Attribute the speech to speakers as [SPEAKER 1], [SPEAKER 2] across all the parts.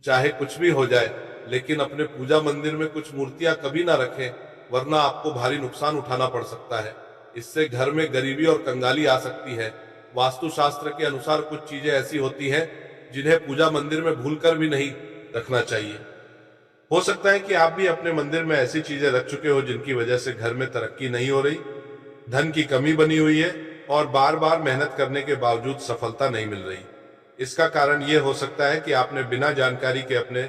[SPEAKER 1] चाहे कुछ भी हो जाए, लेकिन अपने पूजा मंदिर में कुछ मूर्तियां कभी ना रखें, वरना आपको भारी नुकसान उठाना पड़ सकता है। इससे घर में गरीबी और कंगाली आ सकती है। वास्तुशास्त्र के अनुसार कुछ चीजें ऐसी होती हैं जिन्हें पूजा मंदिर में भूलकर भी नहीं रखना चाहिए। हो सकता है कि आप भी अपने मंदिर में ऐसी चीजें रख चुके हो जिनकी वजह से घर में तरक्की नहीं हो रही, धन की कमी बनी हुई है और बार बार मेहनत करने के बावजूद सफलता नहीं मिल रही। इसका कारण यह हो सकता है कि आपने बिना जानकारी के अपने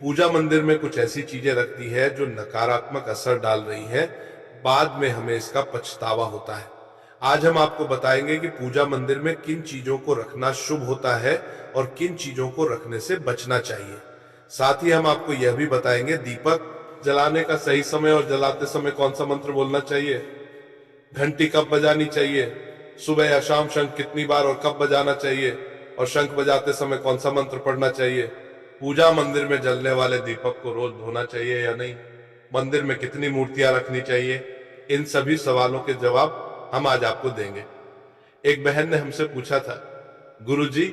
[SPEAKER 1] पूजा मंदिर में कुछ ऐसी चीजें रख दी है जो नकारात्मक असर डाल रही है। बाद में हमें इसका पछतावा होता है। आज हम आपको बताएंगे कि पूजा मंदिर में किन चीजों को रखना शुभ होता है और किन चीजों को रखने से बचना चाहिए। साथ ही हम आपको यह भी बताएंगे दीपक जलाने का सही समय और जलाते समय कौन सा मंत्र बोलना चाहिए, घंटी कब बजानी चाहिए, सुबह या शाम शंख कितनी बार और कब बजाना चाहिए, और शंख बजाते समय कौन सा मंत्र पढ़ना चाहिए, पूजा मंदिर में जलने वाले दीपक को रोज धोना चाहिए या नहीं, मंदिर में कितनी मूर्तियां रखनी चाहिए। इन सभी सवालों के जवाब हम आज आपको देंगे। एक बहन ने हमसे पूछा था, गुरुजी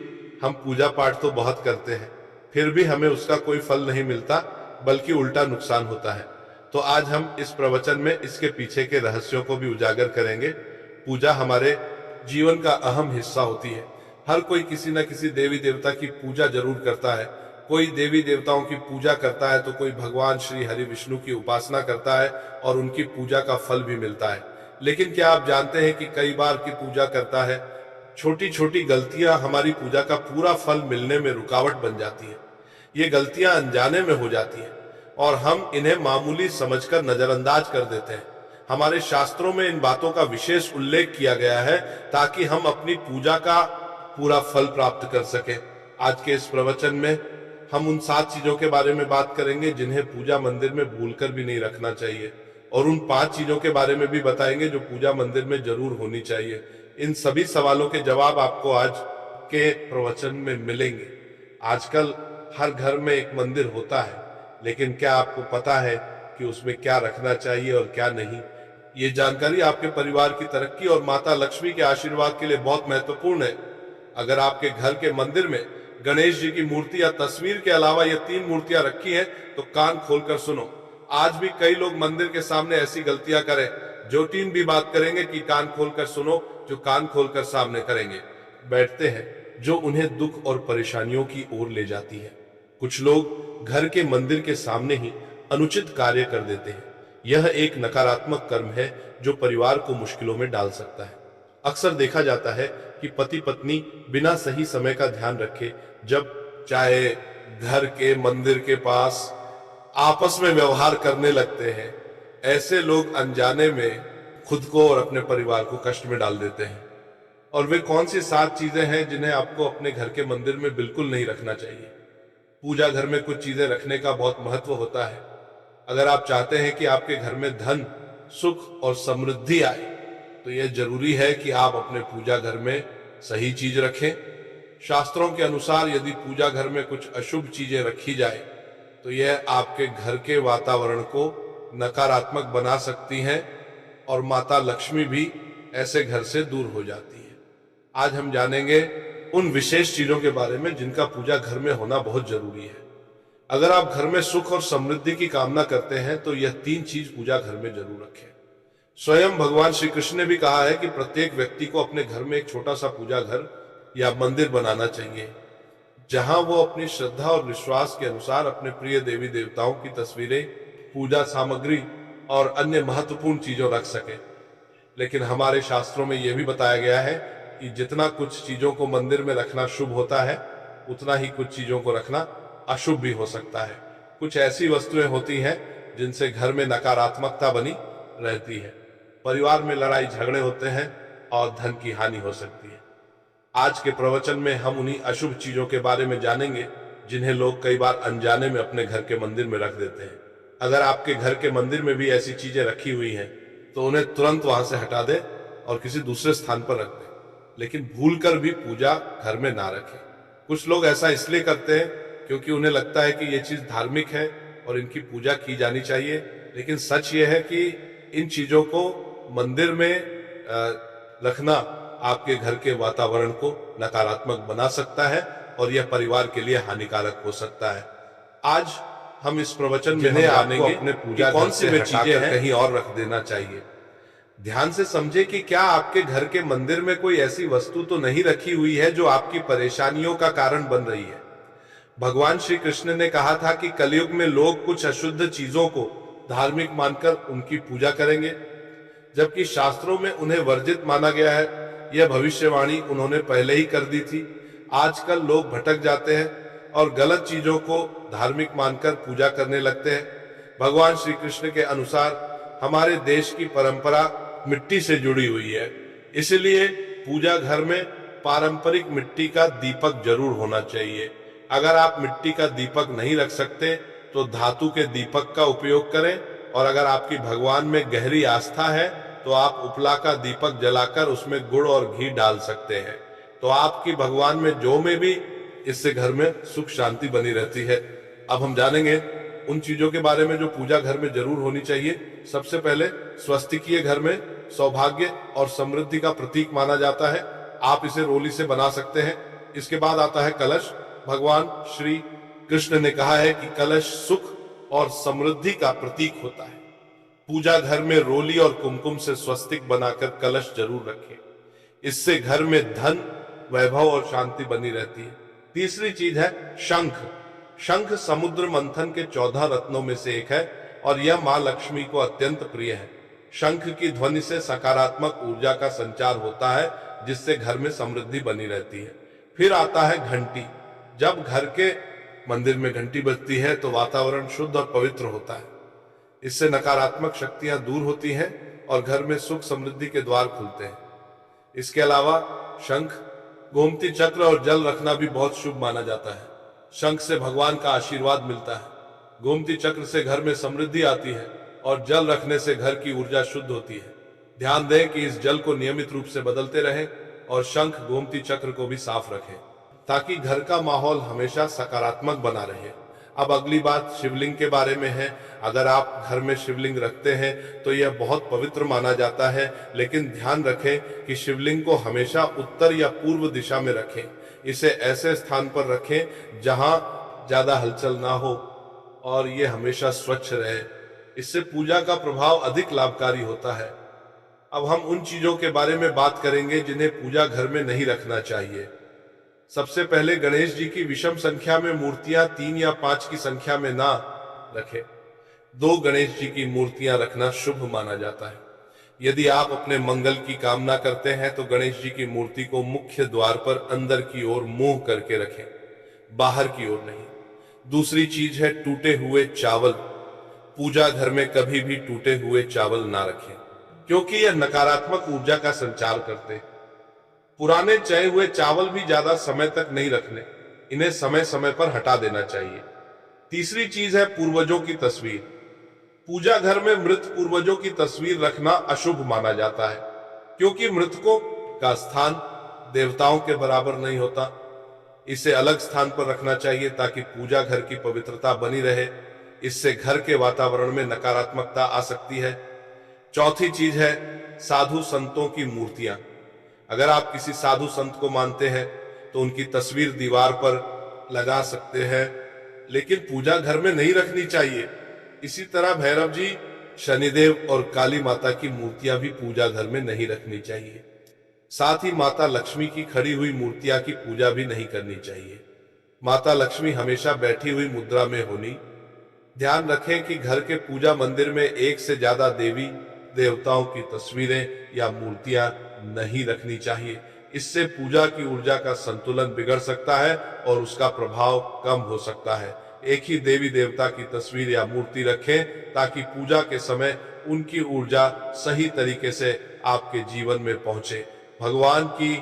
[SPEAKER 1] हम पूजा पाठ तो बहुत करते हैं, फिर भी हमें उसका कोई फल नहीं मिलता, बल्कि उल्टा नुकसान होता है। तो आज हम इस प्रवचन में इसके पीछे के रहस्यों को भी उजागर करेंगे। पूजा हमारे जीवन का अहम हिस्सा होती है। हर कोई किसी न किसी देवी देवता की पूजा जरूर करता है। कोई देवी देवताओं की पूजा करता है तो कोई भगवान श्री हरि विष्णु की उपासना करता है और उनकी पूजा का फल भी मिलता है। लेकिन क्या आप जानते हैं कि कई बार की पूजा करता है, छोटी छोटी गलतियां हमारी पूजा का पूरा फल मिलने में रुकावट बन जाती है। ये गलतियां अनजाने में हो जाती हैं और हम इन्हें मामूली समझकर नजरअंदाज कर देते हैं। हमारे शास्त्रों में इन बातों का विशेष उल्लेख किया गया है ताकि हम अपनी पूजा का पूरा फल प्राप्त कर सकें। आज के इस प्रवचन में हम उन 7 चीजों के बारे में बात करेंगे जिन्हें पूजा मंदिर में भूलकर भी नहीं रखना चाहिए, और उन 5 चीजों के बारे में भी बताएंगे जो पूजा मंदिर में जरूर होनी चाहिए। इन सभी सवालों के जवाब आपको आज के प्रवचन में मिलेंगे। आजकल हर घर में एक मंदिर होता है, लेकिन क्या आपको पता है कि उसमें क्या रखना चाहिए और क्या नहीं? ये जानकारी आपके परिवार की तरक्की और माता लक्ष्मी के आशीर्वाद के लिए बहुत महत्वपूर्ण है। अगर आपके घर के मंदिर में गणेश जी की मूर्ति या तस्वीर के अलावा ये 3 मूर्तियां रखी हैं, तो कान खोलकर सुनो। आज भी कई लोग मंदिर के सामने ऐसी गलतियां करें। ज्योतिन भी बात करेंगे कि कान खोलकर सुनो, जो कान खोलकर सामने करेंगे बैठते हैं, जो उन्हें दुख और परेशानियों की ओर ले जाती है। कुछ लोग घर के मंदिर के सामने ही अनुचित कार्य कर देते हैं। यह एक नकारात्मक कर्म है जो परिवार को मुश्किलों में डाल सकता है। अक्सर देखा जाता है कि पति पत्नी बिना सही समय का ध्यान रखे जब चाहे घर के मंदिर के पास आपस में व्यवहार करने लगते हैं। ऐसे लोग अनजाने में खुद को और अपने परिवार को कष्ट में डाल देते हैं। और वे कौन सी 7 चीजें हैं जिन्हें आपको अपने घर के मंदिर में बिल्कुल नहीं रखना चाहिए? पूजा घर में कुछ चीजें रखने का बहुत महत्व होता है। अगर आप चाहते हैं कि आपके घर में धन, सुख और समृद्धि आए, तो यह जरूरी है कि आप अपने पूजा घर में सही चीज रखें। शास्त्रों के अनुसार यदि पूजा घर में कुछ अशुभ चीजें रखी जाए, तो यह आपके घर के वातावरण को नकारात्मक बना सकती हैं और माता लक्ष्मी भी ऐसे घर से दूर हो जाती है। आज हम जानेंगे उन विशेष चीजों के बारे में जिनका पूजा घर में होना बहुत जरूरी है। अगर आप घर में सुख और समृद्धि की कामना करते हैं तो यह 3 चीज पूजा घर में जरूर रखें। स्वयं भगवान श्री कृष्ण ने भी कहा है कि प्रत्येक व्यक्ति को अपने घर में एक छोटा सा पूजा घर या मंदिर बनाना चाहिए, जहां वो अपनी श्रद्धा और विश्वास के अनुसार अपने प्रिय देवी देवताओं की तस्वीरें, पूजा सामग्री और अन्य महत्वपूर्ण चीजों रख सके। लेकिन हमारे शास्त्रों में यह भी बताया गया है कि जितना कुछ चीजों को मंदिर में रखना शुभ होता है, उतना ही कुछ चीजों को रखना अशुभ भी हो सकता है। कुछ ऐसी वस्तुएं होती हैं जिनसे घर में नकारात्मकता बनी रहती है, परिवार में लड़ाई झगड़े होते हैं और धन की हानि हो सकती है। आज के प्रवचन में हम उन्हीं अशुभ चीजों के बारे में जानेंगे जिन्हें लोग कई बार अनजाने में अपने घर के मंदिर में रख देते हैं। अगर आपके घर के मंदिर में भी ऐसी चीजें रखी हुई हैं, तो उन्हें तुरंत वहां से हटा दें और किसी दूसरे स्थान पर रख दें, लेकिन भूलकर भी पूजा घर में ना रखें। कुछ लोग ऐसा इसलिए करते हैं क्योंकि उन्हें लगता है कि ये चीज धार्मिक है और इनकी पूजा की जानी चाहिए। लेकिन सच ये है कि इन चीजों को मंदिर में रखना आपके घर के वातावरण को नकारात्मक बना सकता है और यह परिवार के लिए हानिकारक हो सकता है। आज हम इस प्रवचन में जानेंगे अपने पूजा कौन सी वे चीजें हैं कहीं और रख देना चाहिए। ध्यान से समझे कि क्या आपके घर के मंदिर में कोई ऐसी वस्तु तो नहीं रखी हुई है जो आपकी परेशानियों का कारण बन रही है। भगवान श्री कृष्ण ने कहा था कि कलयुग में लोग कुछ अशुद्ध चीजों को धार्मिक मानकर उनकी पूजा करेंगे, जबकि शास्त्रों में उन्हें वर्जित माना गया है। यह भविष्यवाणी उन्होंने पहले ही कर दी थी। आजकल लोग भटक जाते हैं और गलत चीजों को धार्मिक मानकर पूजा करने लगते हैं। भगवान श्री कृष्ण के अनुसार हमारे देश की परंपरा मिट्टी से जुड़ी हुई है, इसलिए पूजा घर में पारंपरिक मिट्टी का दीपक जरूर होना चाहिए। अगर आप मिट्टी का दीपक नहीं रख सकते तो धातु के दीपक का उपयोग करें, और अगर आपकी भगवान में गहरी आस्था है तो आप उपला का दीपक जलाकर उसमें गुड़ और घी डाल सकते हैं। तो आपकी भगवान में जो में भी, इससे घर में सुख शांति बनी रहती है। अब हम जानेंगे उन चीजों के बारे में जो पूजा घर में जरूर होनी चाहिए। सबसे पहले स्वस्तिकीय घर में सौभाग्य और समृद्धि का प्रतीक माना जाता है। आप इसे रोली से बना सकते हैं। इसके बाद आता है कलश। भगवान श्री कृष्ण ने कहा है कि कलश सुख और समृद्धि का प्रतीक होता है। पूजा घर में रोली और कुमकुम से स्वस्तिक बनाकर कलश जरूर रखें। इससे घर में धन, वैभव और शांति बनी रहती है। तीसरी चीज है शंख। शंख समुद्र मंथन के 14 रत्नों में से एक है और यह मां लक्ष्मी को अत्यंत प्रिय है। शंख की ध्वनि से सकारात्मक ऊर्जा का संचार होता है, जिससे घर में समृद्धि बनी रहती है। फिर आता है घंटी। जब घर के मंदिर में घंटी बजती है तो वातावरण शुद्ध और पवित्र होता है। इससे नकारात्मक शक्तियां दूर होती हैं और घर में सुख समृद्धि के द्वार खुलते हैं। इसके अलावा शंख, गोमती चक्र और जल रखना भी बहुत शुभ माना जाता है। शंख से भगवान का आशीर्वाद मिलता है। गोमती चक्र से घर में समृद्धि आती है और जल रखने से घर की ऊर्जा शुद्ध होती है। ध्यान दें कि इस जल को नियमित रूप से बदलते रहें और शंख, गोमती चक्र को भी साफ रखें, ताकि घर का माहौल हमेशा सकारात्मक बना रहे। अब अगली बात शिवलिंग के बारे में है। अगर आप घर में शिवलिंग रखते हैं तो यह बहुत पवित्र माना जाता है, लेकिन ध्यान रखें कि शिवलिंग को हमेशा उत्तर या पूर्व दिशा में रखें। इसे ऐसे स्थान पर रखें जहां ज्यादा हलचल ना हो और ये हमेशा स्वच्छ रहे। इससे पूजा का प्रभाव अधिक लाभकारी होता है। अब हम उन चीजों के बारे में बात करेंगे जिन्हें पूजा घर में नहीं रखना चाहिए। सबसे पहले गणेश जी की विषम संख्या में मूर्तियां 3 या 5 की संख्या में ना रखें। 2 गणेश जी की मूर्तियां रखना शुभ माना जाता है। यदि आप अपने मंगल की कामना करते हैं तो गणेश जी की मूर्ति को मुख्य द्वार पर अंदर की ओर मुंह करके रखें, बाहर की ओर नहीं। दूसरी चीज है टूटे हुए चावल। पूजा घर में कभी भी टूटे हुए चावल ना रखें, क्योंकि यह नकारात्मक ऊर्जा का संचार करते हैं। पुराने चए हुए चावल भी ज्यादा समय तक नहीं रखने, इन्हें समय समय पर हटा देना चाहिए। तीसरी चीज है पूर्वजों की तस्वीर। पूजा घर में मृत पूर्वजों की तस्वीर रखना अशुभ माना जाता है, क्योंकि मृतकों का स्थान देवताओं के बराबर नहीं होता। इसे अलग स्थान पर रखना चाहिए ताकि पूजा घर की पवित्रता बनी रहे। इससे घर के वातावरण में नकारात्मकता आ सकती है। चौथी चीज है साधु संतों की मूर्तियां। अगर आप किसी साधु संत को मानते हैं तो उनकी तस्वीर दीवार पर लगा सकते हैं, लेकिन पूजा घर में नहीं रखनी चाहिए। इसी तरह भैरव जी, शनिदेव और काली माता की मूर्तियां भी पूजा घर में नहीं रखनी चाहिए। साथ ही माता लक्ष्मी की खड़ी हुई मूर्तियां की पूजा भी नहीं करनी चाहिए। माता लक्ष्मी हमेशा बैठी हुई मुद्रा में होनी। ध्यान रखें कि घर के पूजा मंदिर में एक से ज्यादा देवी देवताओं की तस्वीरें या मूर्तियां नहीं रखनी चाहिए। इससे पूजा की ऊर्जा का संतुलन बिगड़ सकता है और उसका प्रभाव कम हो सकता है। एक ही देवी देवता की तस्वीर या मूर्ति रखें ताकि पूजा के समय उनकी ऊर्जा सही तरीके से आपके जीवन में पहुंचे। भगवान की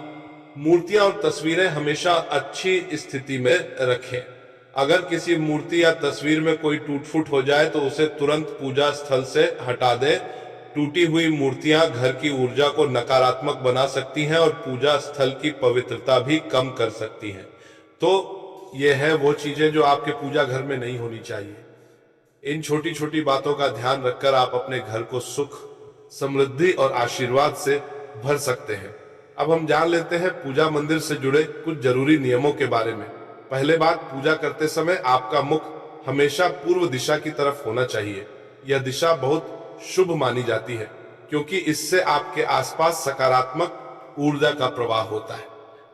[SPEAKER 1] मूर्तियां और तस्वीरें हमेशा अच्छी स्थिति में रखें। अगर किसी मूर्ति या तस्वीर में कोई टूट फूट हो जाए तो उसे तुरंत पूजा स्थल से हटा दें। टूटी हुई मूर्तियां घर की ऊर्जा को नकारात्मक बना सकती हैं और पूजा स्थल की पवित्रता भी कम कर सकती हैं। तो ये है वो चीजें जो आपके पूजा घर में नहीं होनी चाहिए। इन छोटी छोटी बातों का ध्यान रखकर आप अपने घर को सुख, समृद्धि और आशीर्वाद से भर सकते हैं। अब हम जान लेते हैं पूजा मंदिर से जुड़े कुछ जरूरी नियमों के बारे में। पहले बात, पूजा करते समय आपका मुख हमेशा पूर्व दिशा की तरफ होना चाहिए। यह दिशा बहुत शुभ मानी जाती है क्योंकि इससे आपके आसपास सकारात्मक ऊर्जा का प्रवाह होता है।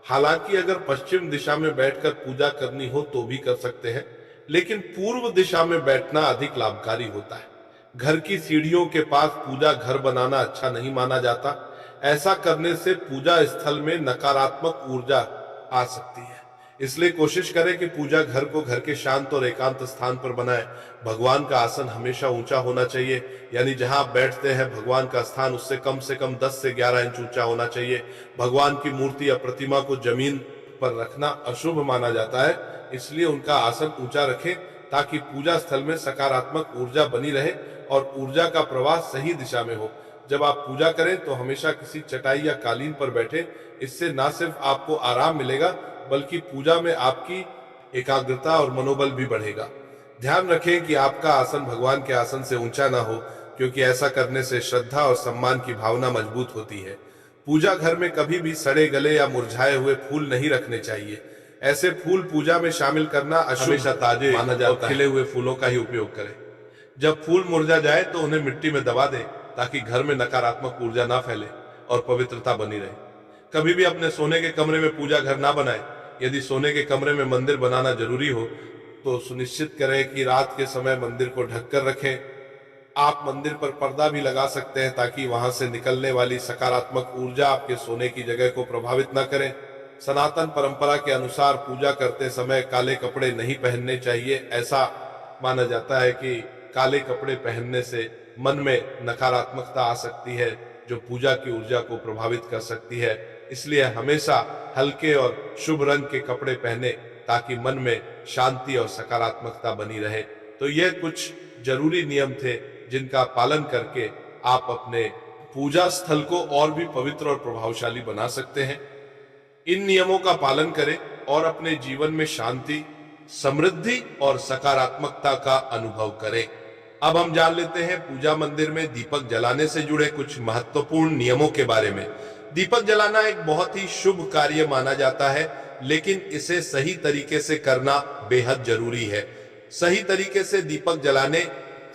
[SPEAKER 1] हालांकि अगर पश्चिम दिशा में बैठकर पूजा करनी हो तो भी कर सकते हैं, लेकिन पूर्व दिशा में बैठना अधिक लाभकारी होता है। घर की सीढ़ियों के पास पूजा घर बनाना अच्छा नहीं माना जाता। ऐसा करने से पूजा स्थल में नकारात्मक ऊर्जा आ सकती है। इसलिए कोशिश करें कि पूजा घर को घर के शांत और एकांत स्थान पर बनाएं। भगवान का आसन हमेशा ऊंचा होना चाहिए, यानी जहां आप बैठते हैं भगवान का स्थान उससे कम 10 से 11 इंच ऊंचा होना चाहिए। भगवान की मूर्ति या प्रतिमा को जमीन पर रखना अशुभ माना जाता है, इसलिए उनका आसन ऊंचा रखें ताकि पूजा स्थल में सकारात्मक ऊर्जा बनी रहे और ऊर्जा का प्रवाह सही दिशा में हो। जब आप पूजा करें तो हमेशा किसी चटाई या कालीन पर बैठे। इससे न सिर्फ आपको आराम मिलेगा बल्कि पूजा में आपकी एकाग्रता और मनोबल भी बढ़ेगा। ध्यान रखें कि आपका आसन भगवान के आसन से ऊंचा ना हो, क्योंकि ऐसा करने से श्रद्धा और सम्मान की भावना मजबूत होती है। पूजा घर में कभी भी सड़े गले या मुरझाए हुए फूल नहीं रखने चाहिए। ऐसे फूल पूजा में शामिल करना अशुभ हमेशा ताजे माना जाता है। खिले हुए फूलों का ही उपयोग करें। जब फूल मुरझा जाए तो उन्हें मिट्टी में दबा दें ताकि घर में नकारात्मक ऊर्जा ना फैले और पवित्रता बनी रहे। कभी भी अपने सोने के कमरे में पूजा घर ना बनाएं। यदि सोने के कमरे में मंदिर बनाना जरूरी हो तो सुनिश्चित करें कि रात के समय मंदिर को ढककर रखें। आप मंदिर पर पर्दा भी लगा सकते हैं ताकि वहां से निकलने वाली सकारात्मक ऊर्जा आपके सोने की जगह को प्रभावित न करे। सनातन परंपरा के अनुसार पूजा करते समय काले कपड़े नहीं पहनने चाहिए। ऐसा माना जाता है कि काले कपड़े पहनने से मन में नकारात्मकता आ सकती है जो पूजा की ऊर्जा को प्रभावित कर सकती है। इसलिए हमेशा हल्के और शुभ रंग के कपड़े पहने ताकि मन में शांति और सकारात्मकता बनी रहे। तो यह कुछ जरूरी नियम थे जिनका पालन करके आप अपने पूजा स्थल को और भी पवित्र और प्रभावशाली बना सकते हैं। इन नियमों का पालन करें और अपने जीवन में शांति, समृद्धि और सकारात्मकता का अनुभव करें। अब हम जान लेते हैं पूजा मंदिर में दीपक जलाने से जुड़े कुछ महत्वपूर्ण नियमों के बारे में। दीपक जलाना एक बहुत ही शुभ कार्य माना जाता है, लेकिन इसे सही तरीके से करना बेहद जरूरी है। सही तरीके से दीपक जलाने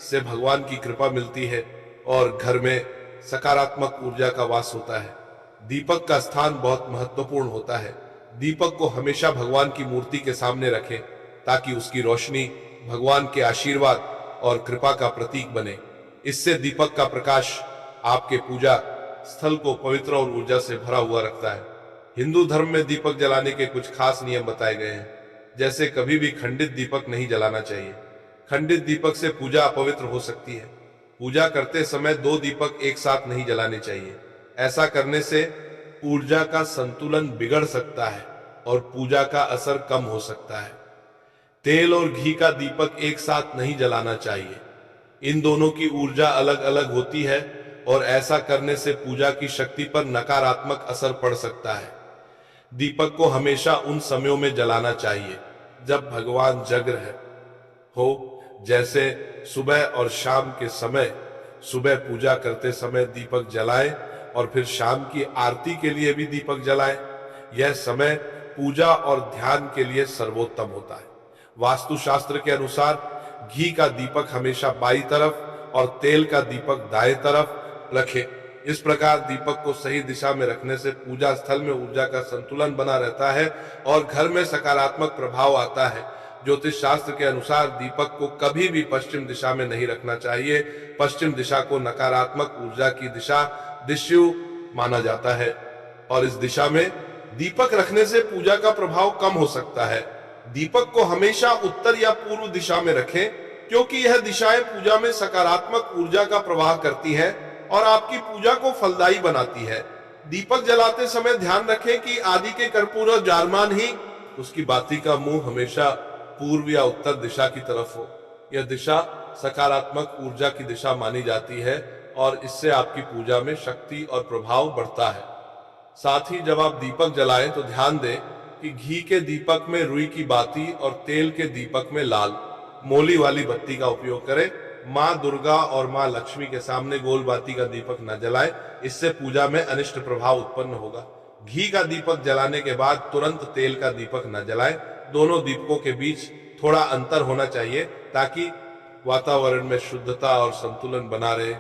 [SPEAKER 1] से भगवान की कृपा मिलती है और घर में सकारात्मक ऊर्जा का वास होता है। दीपक का स्थान बहुत महत्वपूर्ण होता है। दीपक को हमेशा भगवान की मूर्ति के सामने रखें ताकि उसकी रोशनी भगवान के आशीर्वाद और कृपा का प्रतीक बने। इससे दीपक का प्रकाश आपके पूजा स्थल को पवित्र और ऊर्जा से भरा हुआ रखता है। हिंदू धर्म में दीपक जलाने के कुछ खास नियम बताए गए हैं, जैसे कभी भी खंडित दीपक नहीं जलाना चाहिए। खंडित दीपक से पूजा अपवित्र हो सकती है। पूजा करते समय 2 दीपक एक साथ नहीं जलाने चाहिए। ऐसा करने से ऊर्जा का संतुलन बिगड़ सकता है और पूजा का असर कम हो सकता है। तेल और घी का दीपक एक साथ नहीं जलाना चाहिए। इन दोनों की ऊर्जा अलग अलग होती है और ऐसा करने से पूजा की शक्ति पर नकारात्मक असर पड़ सकता है। दीपक को हमेशा उन समयों में जलाना चाहिए जब भगवान जग रहे हो, जैसे सुबह और शाम के समय। सुबह पूजा करते समय दीपक जलाएं और फिर शाम की आरती के लिए भी दीपक जलाएं। यह समय पूजा और ध्यान के लिए सर्वोत्तम होता है। वास्तुशास्त्र के अनुसार घी का दीपक हमेशा बाईं तरफ और तेल का दीपक दाएं तरफ रखें। इस प्रकार दीपक को सही दिशा में रखने से पूजा स्थल में ऊर्जा का संतुलन बना रहता है और घर में सकारात्मक प्रभाव आता है। ज्योतिष शास्त्र के अनुसार दीपक को कभी भी पश्चिम दिशा में नहीं रखना चाहिए। पश्चिम दिशा को नकारात्मक ऊर्जा की दिशा दिश्यु माना जाता है और इस दिशा में दीपक रखने से पूजा का प्रभाव कम हो सकता है। दीपक को हमेशा उत्तर या पूर्व दिशा में रखें, क्योंकि यह दिशाएं पूजा में सकारात्मक ऊर्जा का प्रवाह करती हैं और आपकी पूजा को फलदायी बनाती है। दीपक जलाते समय ध्यान रखें कि आदि के कर्पूर जारमान ही उसकी बाती का मुंह हमेशा पूर्व या उत्तर दिशा की तरफ हो। यह दिशा सकारात्मक ऊर्जा की दिशा मानी जाती है और इससे आपकी पूजा में शक्ति और प्रभाव बढ़ता है। साथ ही जब आप दीपक जलाएं तो ध्यान दें कि घी के दीपक में रुई की बाती और तेल के दीपक में लाल मोली वाली बत्ती का उपयोग करें। माँ दुर्गा और माँ लक्ष्मी के सामने गोल बाती का दीपक न जलाएं, इससे पूजा में अनिष्ट प्रभाव उत्पन्न होगा। घी का दीपक जलाने के बाद तुरंत तेल का दीपक न जलाएं। दोनों दीपकों के बीच थोड़ा अंतर होना चाहिए ताकि वातावरण में शुद्धता और संतुलन बना रहे।